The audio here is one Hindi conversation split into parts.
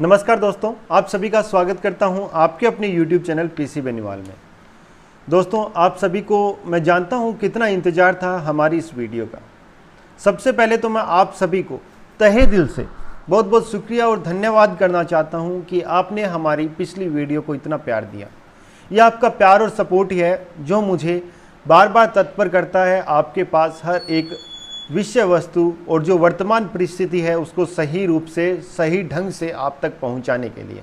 नमस्कार दोस्तों, आप सभी का स्वागत करता हूं आपके अपने YouTube चैनल पीसी बेनीवाल में। दोस्तों, आप सभी को मैं जानता हूं कितना इंतज़ार था हमारी इस वीडियो का। सबसे पहले तो मैं आप सभी को तहे दिल से बहुत बहुत शुक्रिया और धन्यवाद करना चाहता हूं कि आपने हमारी पिछली वीडियो को इतना प्यार दिया। यह आपका प्यार और सपोर्ट ही है जो मुझे बार बार तत्पर करता है आपके पास हर एक विषय वस्तु और जो वर्तमान परिस्थिति है उसको सही रूप से सही ढंग से आप तक पहुंचाने के लिए।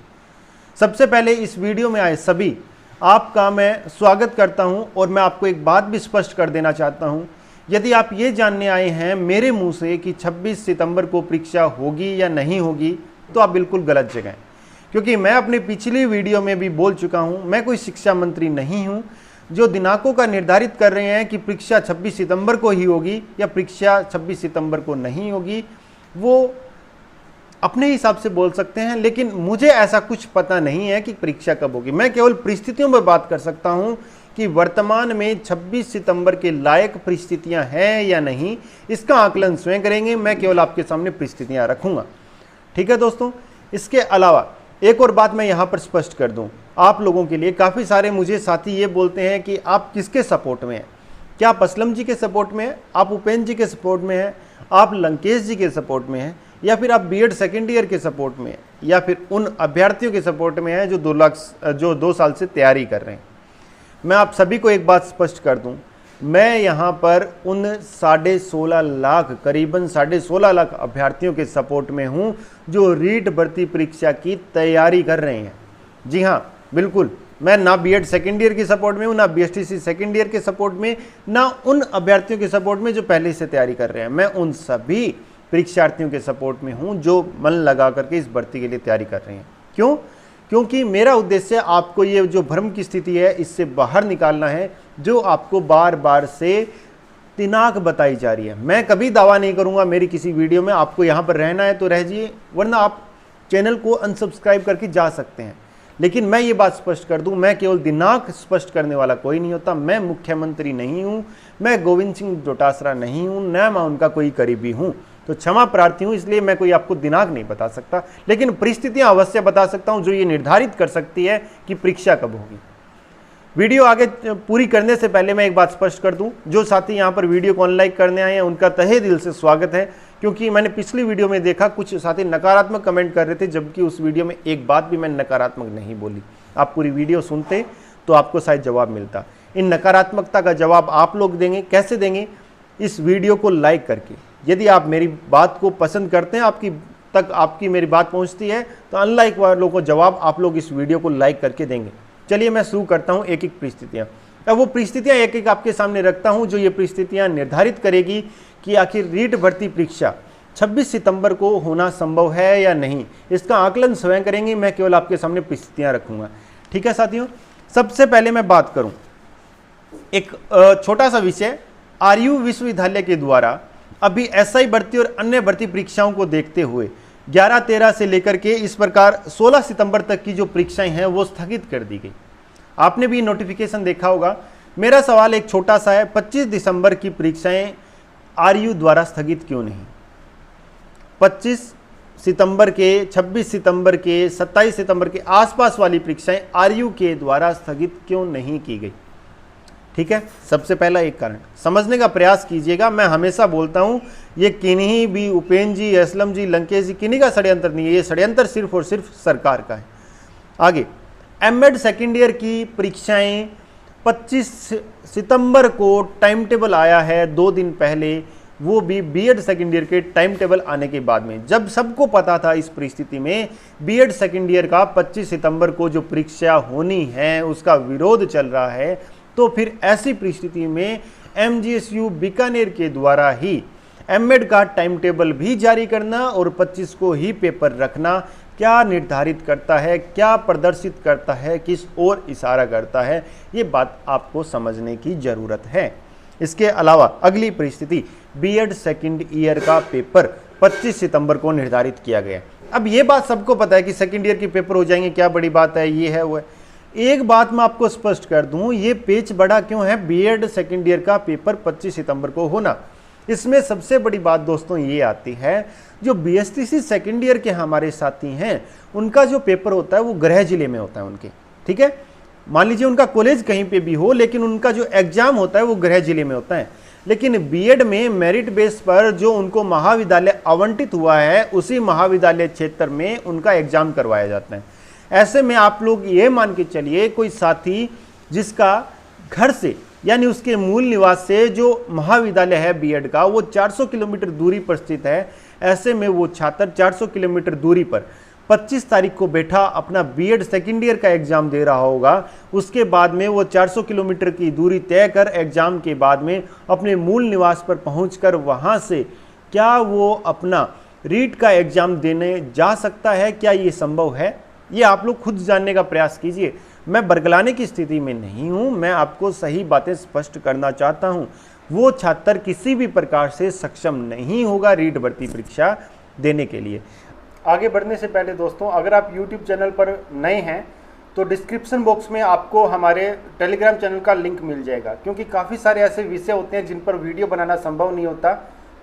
सबसे पहले इस वीडियो में आए सभी आपका मैं स्वागत करता हूं और मैं आपको एक बात भी स्पष्ट कर देना चाहता हूं। यदि आप ये जानने आए हैं मेरे मुंह से कि 26 सितंबर को परीक्षा होगी या नहीं होगी तो आप बिल्कुल गलत जगह हैं, क्योंकि मैं अपनी पिछली वीडियो में भी बोल चुका हूं, मैं कोई शिक्षा मंत्री नहीं हूं जो दिनांकों का निर्धारित कर रहे हैं कि परीक्षा 26 सितंबर को ही होगी या परीक्षा 26 सितंबर को नहीं होगी। वो अपने हिसाब से बोल सकते हैं, लेकिन मुझे ऐसा कुछ पता नहीं है कि परीक्षा कब होगी। मैं केवल परिस्थितियों में बात कर सकता हूं कि वर्तमान में 26 सितंबर के लायक परिस्थितियां हैं या नहीं, इसका आकलन स्वयं करेंगे। मैं केवल आपके सामने परिस्थितियां रखूंगा, ठीक है दोस्तों। इसके अलावा एक और बात मैं यहाँ पर स्पष्ट कर दूँ आप लोगों के लिए। काफ़ी सारे मुझे साथी ये बोलते हैं कि आप किसके सपोर्ट में हैं, क्या आप असलम जी के सपोर्ट में हैं, आप उपेंद्र जी के सपोर्ट में हैं, आप लंकेश जी के सपोर्ट में हैं, या फिर आप बीएड सेकेंड ईयर के सपोर्ट में हैं, या फिर उन अभ्यर्थियों के सपोर्ट में हैं जो 2 साल से तैयारी कर रहे हैं। मैं आप सभी को एक बात स्पष्ट कर दूँ, मैं यहाँ पर उन 16.5 लाख करीबन 16.5 लाख अभ्यर्थियों के सपोर्ट में हूँ जो रीट भर्ती परीक्षा की तैयारी कर रहे हैं। जी हाँ, बिल्कुल, मैं ना बीएड सेकेंड ईयर के सपोर्ट में हूँ, ना बीएसटीसी सेकेंड ईयर के सपोर्ट में, ना उन अभ्यर्थियों के सपोर्ट में जो पहले से तैयारी कर रहे हैं। मैं उन सभी परीक्षार्थियों के सपोर्ट में हूँ जो मन लगा करके इस भर्ती के लिए तैयारी कर रहे हैं। क्यों? क्योंकि मेरा उद्देश्य आपको ये जो भ्रम की स्थिति है इससे बाहर निकालना है, जो आपको बार बार से दिनांक बताई जा रही है। मैं कभी दावा नहीं करूंगा मेरी किसी वीडियो में आपको यहाँ पर रहना है तो रह जाइए, वरना आप चैनल को अनसब्सक्राइब करके जा सकते हैं। लेकिन मैं ये बात स्पष्ट कर दूं, मैं केवल दिनांक स्पष्ट करने वाला कोई नहीं होता। मैं मुख्यमंत्री नहीं हूं, मैं गोविंद सिंह डोटासरा नहीं हूं, न मैं उनका कोई करीबी हूं, तो क्षमा प्रार्थी हूं। इसलिए मैं कोई आपको दिनांक नहीं बता सकता, लेकिन परिस्थितियां अवश्य बता सकता हूं जो ये निर्धारित कर सकती है कि परीक्षा कब होगी। वीडियो आगे पूरी करने से पहले मैं एक बात स्पष्ट कर दूं, जो साथी यहाँ पर वीडियो को अनलाइक करने आए हैं उनका तहे दिल से स्वागत है, क्योंकि मैंने पिछली वीडियो में देखा कुछ साथी नकारात्मक कमेंट कर रहे थे, जबकि उस वीडियो में एक बात भी मैंने नकारात्मक नहीं बोली। आप पूरी वीडियो सुनते तो आपको शायद जवाब मिलता। इन नकारात्मकता का जवाब आप लोग देंगे। कैसे देंगे? इस वीडियो को लाइक करके। यदि आप मेरी बात को पसंद करते हैं, आपकी मेरी बात पहुँचती है, तो अनलाइक वालों को जवाब आप लोग इस वीडियो को लाइक करके देंगे। चलिए मैं शुरू करता हूं एक एक परिस्थितियां। अब वो परिस्थितियां एक एक आपके सामने रखता हूं जो ये परिस्थितियां निर्धारित करेगी कि आखिर रीट भर्ती परीक्षा 26 सितंबर को होना संभव है या नहीं। इसका आकलन स्वयं करेंगे, मैं केवल आपके सामने परिस्थितियां रखूंगा, ठीक है साथियों। सबसे पहले मैं बात करूं एक छोटा सा विषय, आरयू विश्वविद्यालय के द्वारा अभी एसआई भर्ती और अन्य भर्ती परीक्षाओं को देखते हुए 11-13 से लेकर के इस प्रकार 16 सितंबर तक की जो परीक्षाएं हैं वो स्थगित कर दी गई। आपने भी नोटिफिकेशन देखा होगा। मेरा सवाल एक छोटा सा है, 25 दिसंबर की परीक्षाएं आरयू द्वारा स्थगित क्यों नहीं? 25 सितंबर के, 26 सितंबर के, 27 सितंबर के आसपास वाली परीक्षाएं आरयू के द्वारा स्थगित क्यों नहीं की गई? ठीक है, सबसे पहला एक कारण समझने का प्रयास कीजिएगा। मैं हमेशा बोलता हूं ये किन्हीं भी उपेंद्र जी, असलम जी, लंकेश जी, किन्हीं का षड्यंत्र नहीं है, ये षड्यंत्र सिर्फ और सिर्फ सरकार का है। आगे, एमएड सेकेंड ईयर की परीक्षाएं 25 सितंबर को टाइम टेबल आया है 2 दिन पहले, वो भी बीएड सेकेंड ईयर के टाइम टेबल आने के बाद में, जब सबको पता था इस परिस्थिति में बीएड सेकेंड ईयर का 25 सितंबर को जो परीक्षा होनी है उसका विरोध चल रहा है। तो फिर ऐसी परिस्थिति में एमजीएसयू बीकानेर के द्वारा ही एमएड का टाइम टेबल भी जारी करना और 25 को ही पेपर रखना क्या निर्धारित करता है, क्या प्रदर्शित करता है, किस ओर इशारा करता है, ये बात आपको समझने की जरूरत है। इसके अलावा अगली परिस्थिति, बीएड सेकेंड ईयर का पेपर 25 सितंबर को निर्धारित किया गया। अब ये बात सबको पता है कि सेकेंड ईयर के पेपर हो जाएंगे, क्या बड़ी बात है, ये है वो है। एक बात मैं आपको स्पष्ट कर दूं, ये पेच बड़ा क्यों है बीएड सेकेंड ईयर का पेपर 25 सितंबर को होना? इसमें सबसे बड़ी बात दोस्तों ये आती है, जो बीएसटीसी सेकेंड ईयर के हमारे साथी हैं उनका जो पेपर होता है वो गृह जिले में होता है उनके, ठीक है। मान लीजिए उनका कॉलेज कहीं पे भी हो, लेकिन उनका जो एग्जाम होता है वो गृह जिले में होता है। लेकिन बीएड में मेरिट बेस पर जो उनको महाविद्यालय आवंटित हुआ है उसी महाविद्यालय क्षेत्र में उनका एग्जाम करवाया जाता है। ऐसे में आप लोग ये मान के चलिए, कोई साथी जिसका घर से यानी उसके मूल निवास से जो महाविद्यालय है बीएड का वो 400 किलोमीटर दूरी पर स्थित है, ऐसे में वो छात्र 400 किलोमीटर दूरी पर 25 तारीख को बैठा अपना बीएड सेकेंड ईयर का एग्जाम दे रहा होगा। उसके बाद में वो 400 किलोमीटर की दूरी तय कर एग्जाम के बाद में अपने मूल निवास पर पहुंचकर वहां से क्या वो अपना रीट का एग्जाम देने जा सकता है? क्या ये संभव है? ये आप लोग खुद जानने का प्रयास कीजिए। मैं बरगलाने की स्थिति में नहीं हूं, मैं आपको सही बातें स्पष्ट करना चाहता हूं। वो छात्र किसी भी प्रकार से सक्षम नहीं होगा रीट भर्ती परीक्षा देने के लिए। आगे बढ़ने से पहले दोस्तों, अगर आप YouTube चैनल पर नए हैं तो डिस्क्रिप्शन बॉक्स में आपको हमारे टेलीग्राम चैनल का लिंक मिल जाएगा, क्योंकि काफ़ी सारे ऐसे विषय होते हैं जिन पर वीडियो बनाना संभव नहीं होता।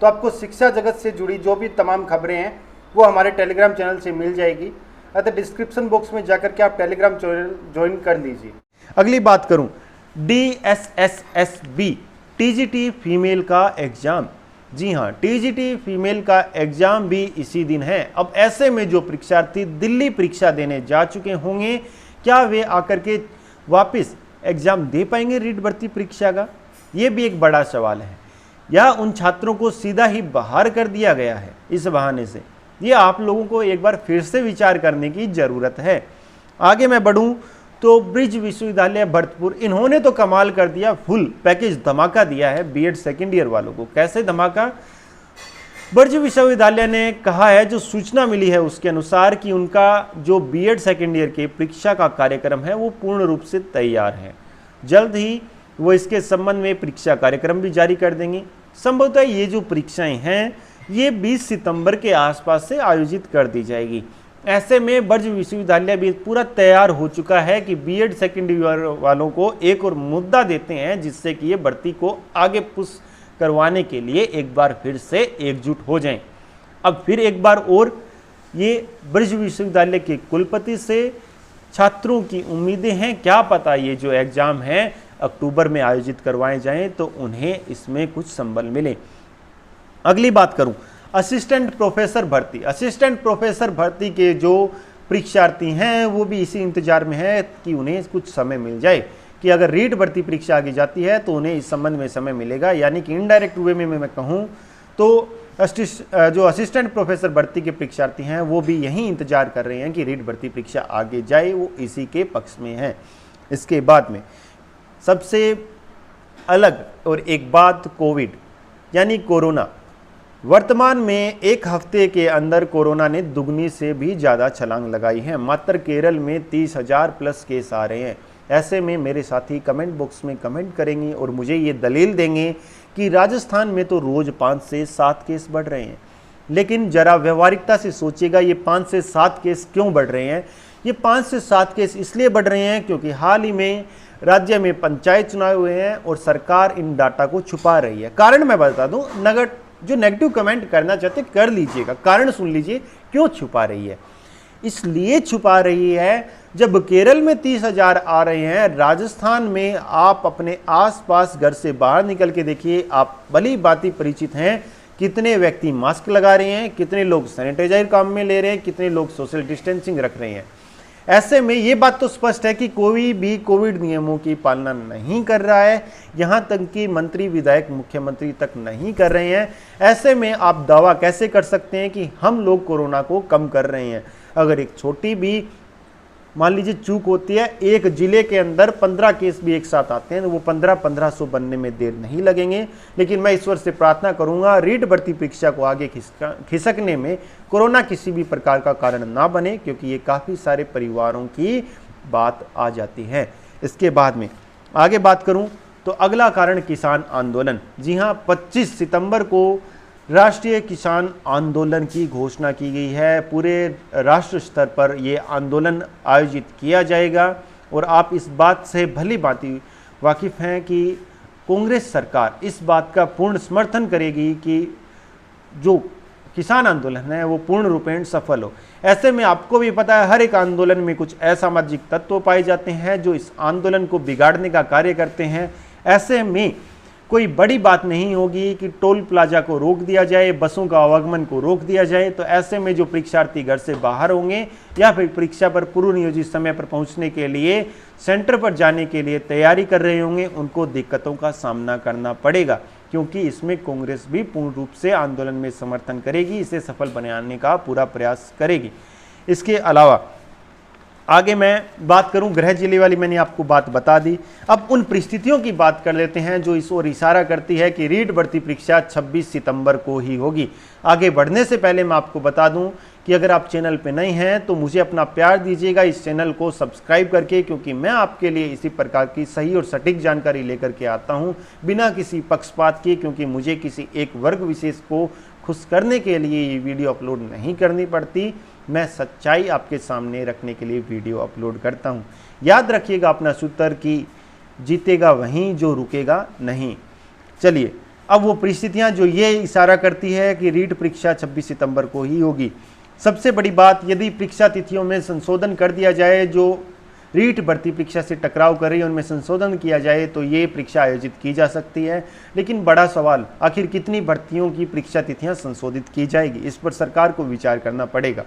तो आपको शिक्षा जगत से जुड़ी जो भी तमाम खबरें हैं वो हमारे टेलीग्राम चैनल से मिल जाएगी। अतः डिस्क्रिप्शन बॉक्स में जाकर के आप टेलीग्राम चैनल ज्वाइन कर लीजिए। अगली बात करूं, DSSSB TGT फीमेल का एग्जाम। जी हाँ, TGT फीमेल का एग्जाम भी इसी दिन है। अब ऐसे में जो परीक्षार्थी दिल्ली परीक्षा देने जा चुके होंगे, क्या वे आकर के वापस एग्जाम दे पाएंगे रीट भर्ती परीक्षा का? ये भी एक बड़ा सवाल है। या उन छात्रों को सीधा ही बाहर कर दिया गया है इस बहाने से? ये आप लोगों को एक बार फिर से विचार करने की जरूरत है। आगे मैं बढ़ूं तो ब्रिज विश्वविद्यालय भरतपुर, इन्होंने तो कमाल कर दिया, फुल पैकेज धमाका दिया है बीएड सेकेंड ईयर वालों को। कैसे धमाका? ब्रिज विश्वविद्यालय ने कहा है, जो सूचना मिली है उसके अनुसार, कि उनका जो बीएड सेकेंड ईयर के परीक्षा का कार्यक्रम है वो पूर्ण रूप से तैयार है। जल्द ही वो इसके संबंध में परीक्षा कार्यक्रम भी जारी कर देंगे। संभवतः ये जो परीक्षाएं हैं ये 20 सितंबर के आसपास से आयोजित कर दी जाएगी। ऐसे में ब्रज विश्वविद्यालय भी पूरा तैयार हो चुका है कि बीएड सेकेंड ईयर वालों को एक और मुद्दा देते हैं जिससे कि ये भर्ती को आगे पुश करवाने के लिए एक बार फिर से एकजुट हो जाएं। अब फिर एक बार और ये ब्रज विश्वविद्यालय के कुलपति से छात्रों की उम्मीदें हैं, क्या पता ये जो एग्जाम है अक्टूबर में आयोजित करवाए जाएं तो उन्हें इसमें कुछ संबल मिले। अगली बात करूं, असिस्टेंट प्रोफेसर भर्ती। असिस्टेंट प्रोफेसर भर्ती के जो परीक्षार्थी हैं वो भी इसी इंतजार में है कि उन्हें कुछ समय मिल जाए, कि अगर रीट भर्ती परीक्षा आगे जाती है तो उन्हें इस संबंध में समय मिलेगा। यानी कि इनडायरेक्ट वे में मैं कहूँ तो जो असिस्टेंट प्रोफेसर भर्ती के परीक्षार्थी हैं वो भी यही इंतजार कर रहे हैं कि रीट भर्ती परीक्षा आगे जाए, वो इसी के पक्ष में है। इसके बाद में सबसे अलग और एक बात, कोविड यानी कोरोना। वर्तमान में एक हफ्ते के अंदर कोरोना ने दुगनी से भी ज़्यादा छलांग लगाई है। मात्र केरल में 30,000 प्लस केस आ रहे हैं। ऐसे में मेरे साथी कमेंट बॉक्स में कमेंट करेंगे और मुझे ये दलील देंगे कि राजस्थान में तो रोज़ 5 से 7 केस बढ़ रहे हैं। लेकिन ज़रा व्यवहारिकता से सोचिएगा, ये 5 से 7 केस क्यों बढ़ रहे हैं? ये 5 से 7 केस इसलिए बढ़ रहे हैं क्योंकि हाल ही में राज्य में पंचायत चुनाव हुए हैं और सरकार इन डाटा को छुपा रही है। कारण मैं बता दूं, जो नेगेटिव कमेंट करना चाहते कर लीजिएगा, कारण सुन लीजिए क्यों छुपा रही है। इसलिए छुपा रही है, जब केरल में 30,000 आ रहे हैं, राजस्थान में आप अपने आसपास घर से बाहर निकल के देखिए, आप भली भांति परिचित हैं कितने व्यक्ति मास्क लगा रहे हैं, कितने लोग सैनिटाइजर काम में ले रहे हैं, कितने लोग सोशल डिस्टेंसिंग रख रहे हैं। ऐसे में ये बात तो स्पष्ट है कि कोई भी कोविड नियमों की पालना नहीं कर रहा है, यहाँ तक कि मंत्री, विधायक, मुख्यमंत्री तक नहीं कर रहे हैं। ऐसे में आप दावा कैसे कर सकते हैं कि हम लोग कोरोना को कम कर रहे हैं? अगर एक छोटी भी मान लीजिए चूक होती है, एक जिले के अंदर 15 केस भी एक साथ आते हैं तो वो 1500 बनने में देर नहीं लगेंगे। लेकिन मैं ईश्वर से प्रार्थना करूंगा रीट भर्ती परीक्षा को आगे खिसकने में कोरोना किसी भी प्रकार का कारण ना बने, क्योंकि ये काफ़ी सारे परिवारों की बात आ जाती है। इसके बाद में आगे बात करूं तो अगला कारण किसान आंदोलन। जी हाँ, 25 सितंबर को राष्ट्रीय किसान आंदोलन की घोषणा की गई है। पूरे राष्ट्र स्तर पर ये आंदोलन आयोजित किया जाएगा और आप इस बात से भली भांति वाकिफ़ हैं कि कांग्रेस सरकार इस बात का पूर्ण समर्थन करेगी कि जो किसान आंदोलन है वो पूर्ण रूपेण सफल हो। ऐसे में आपको भी पता है, हर एक आंदोलन में कुछ असामाजिक तत्व पाए जाते हैं जो इस आंदोलन को बिगाड़ने का कार्य करते हैं। ऐसे में कोई बड़ी बात नहीं होगी कि टोल प्लाजा को रोक दिया जाए, बसों का आवागमन को रोक दिया जाए। तो ऐसे में जो परीक्षार्थी घर से बाहर होंगे या फिर परीक्षा पर पूर्व नियोजित समय पर पहुंचने के लिए सेंटर पर जाने के लिए तैयारी कर रहे होंगे, उनको दिक्कतों का सामना करना पड़ेगा, क्योंकि इसमें कांग्रेस भी पूर्ण रूप से आंदोलन में समर्थन करेगी, इसे सफल बनाने का पूरा प्रयास करेगी। इसके अलावा आगे मैं बात करूं, गृह जिले वाली मैंने आपको बात बता दी। अब उन परिस्थितियों की बात कर लेते हैं जो इस ओर इशारा करती है कि रीट भर्ती परीक्षा 26 सितंबर को ही होगी। आगे बढ़ने से पहले मैं आपको बता दूं कि अगर आप चैनल पे नए हैं तो मुझे अपना प्यार दीजिएगा इस चैनल को सब्सक्राइब करके, क्योंकि मैं आपके लिए इसी प्रकार की सही और सटीक जानकारी लेकर के आता हूं बिना किसी पक्षपात के, क्योंकि मुझे किसी एक वर्ग विशेष को खुश करने के लिए ये वीडियो अपलोड नहीं करनी पड़ती। मैं सच्चाई आपके सामने रखने के लिए वीडियो अपलोड करता हूं। याद रखिएगा अपना सूत्र कि जीतेगा वहीं जो रुकेगा नहीं। चलिए, अब वो परिस्थितियां जो ये इशारा करती है कि रीट परीक्षा 26 सितंबर को ही होगी। सबसे बड़ी बात, यदि परीक्षा तिथियों में संशोधन कर दिया जाए, जो रीट भर्ती परीक्षा से टकराव कर रही है उनमें संशोधन किया जाए तो ये परीक्षा आयोजित की जा सकती है। लेकिन बड़ा सवाल, आखिर कितनी भर्तियों की परीक्षा तिथियां संशोधित की जाएगी, इस पर सरकार को विचार करना पड़ेगा।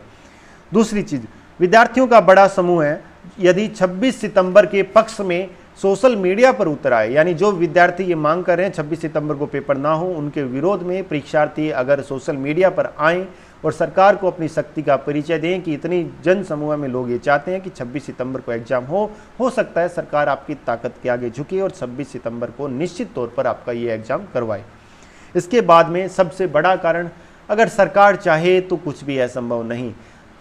दूसरी चीज, विद्यार्थियों का बड़ा समूह है, यदि 26 सितंबर के पक्ष में सोशल मीडिया पर उतर आए, यानी जो विद्यार्थी ये मांग कर रहे हैं 26 सितंबर को पेपर ना हो, उनके विरोध में परीक्षार्थी अगर सोशल मीडिया पर आएँ और सरकार को अपनी शक्ति का परिचय दें कि इतनी जन समूह में लोग ये चाहते हैं कि 26 सितंबर को एग्जाम हो सकता है सरकार आपकी ताकत के आगे झुके और 26 सितंबर को निश्चित तौर पर आपका ये एग्जाम करवाए। इसके बाद में सबसे बड़ा कारण, अगर सरकार चाहे तो कुछ भी असंभव नहीं।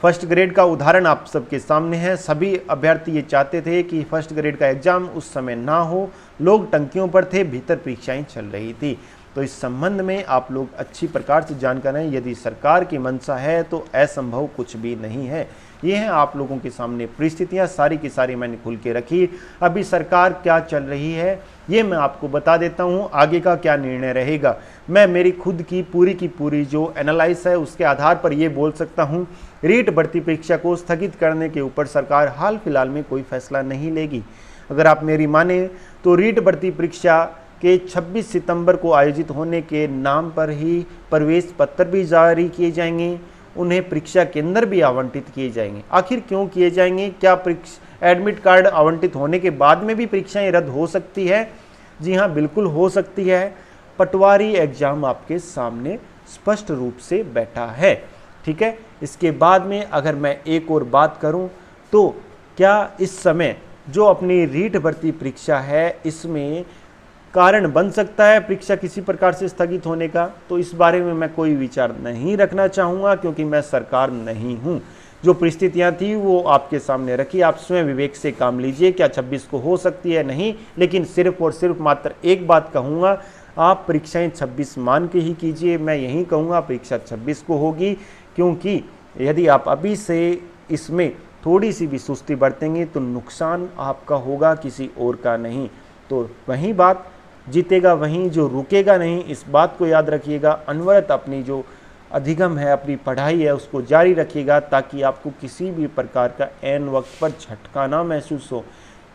फर्स्ट ग्रेड का उदाहरण आप सबके सामने है। सभी अभ्यर्थी ये चाहते थे कि फर्स्ट ग्रेड का एग्जाम उस समय ना हो, लोग टंकियों पर थे, भीतर परीक्षाएं चल रही थी। तो इस संबंध में आप लोग अच्छी प्रकार से जानकार हैं, यदि सरकार की मंशा है तो असंभव कुछ भी नहीं है। ये हैं आप लोगों के सामने परिस्थितियां, सारी की सारी मैंने खुल के रखी। अभी सरकार क्या चल रही है ये मैं आपको बता देता हूं, आगे का क्या निर्णय रहेगा मैं मेरी खुद की पूरी जो एनालाइज है उसके आधार पर ये बोल सकता हूं। रीट भर्ती परीक्षा को स्थगित करने के ऊपर सरकार हाल फिलहाल में कोई फैसला नहीं लेगी। अगर आप मेरी माने तो रीट भर्ती परीक्षा के 26 सितंबर को आयोजित होने के नाम पर ही प्रवेश पत्र भी जारी किए जाएंगे, उन्हें परीक्षा केंद्र भी आवंटित किए जाएंगे। आखिर क्यों किए जाएंगे? क्या एडमिट कार्ड आवंटित होने के बाद में भी परीक्षाएं रद्द हो सकती है? जी हाँ, बिल्कुल हो सकती है। पटवारी एग्जाम आपके सामने स्पष्ट रूप से बैठा है, ठीक है। इसके बाद में अगर मैं एक और बात करूं तो क्या इस समय जो अपनी रीट भर्ती परीक्षा है इसमें कारण बन सकता है परीक्षा किसी प्रकार से स्थगित होने का? तो इस बारे में मैं कोई विचार नहीं रखना चाहूँगा, क्योंकि मैं सरकार नहीं हूँ। जो परिस्थितियाँ थी वो आपके सामने रखी, आप स्वयं विवेक से काम लीजिए। क्या 26 को हो सकती है? नहीं, लेकिन सिर्फ और सिर्फ मात्र एक बात कहूँगा, आप परीक्षाएं 26 मान के ही कीजिए। मैं यही कहूँगा परीक्षा 26 को होगी, क्योंकि यदि आप अभी से इसमें थोड़ी सी भी सुस्ती बरतेंगे तो नुकसान आपका होगा, किसी और का नहीं। तो वही बात, जीतेगा वहीं जो रुकेगा नहीं, इस बात को याद रखिएगा। अनवरत अपनी जो अधिगम है, अपनी पढ़ाई है, उसको जारी रखिएगा ताकि आपको किसी भी प्रकार का ऐन वक्त पर झटका ना महसूस हो।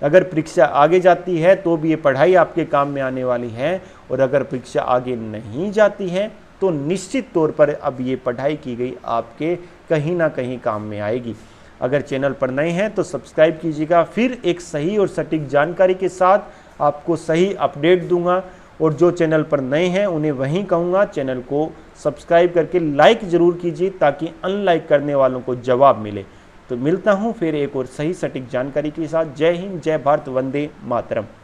अगर परीक्षा आगे जाती है तो भी ये पढ़ाई आपके काम में आने वाली है, और अगर परीक्षा आगे नहीं जाती है तो निश्चित तौर पर अब ये पढ़ाई की गई आपके कहीं ना कहीं काम में आएगी। अगर चैनल पर नए हैं तो सब्सक्राइब कीजिएगा, फिर एक सही और सटीक जानकारी के साथ आपको सही अपडेट दूंगा। और जो चैनल पर नए हैं उन्हें वहीं कहूँगा चैनल को सब्सक्राइब करके लाइक ज़रूर कीजिए ताकि अनलाइक करने वालों को जवाब मिले। तो मिलता हूँ फिर एक और सही सटीक जानकारी के साथ। जय हिंद, जय भारत, वंदे मातरम।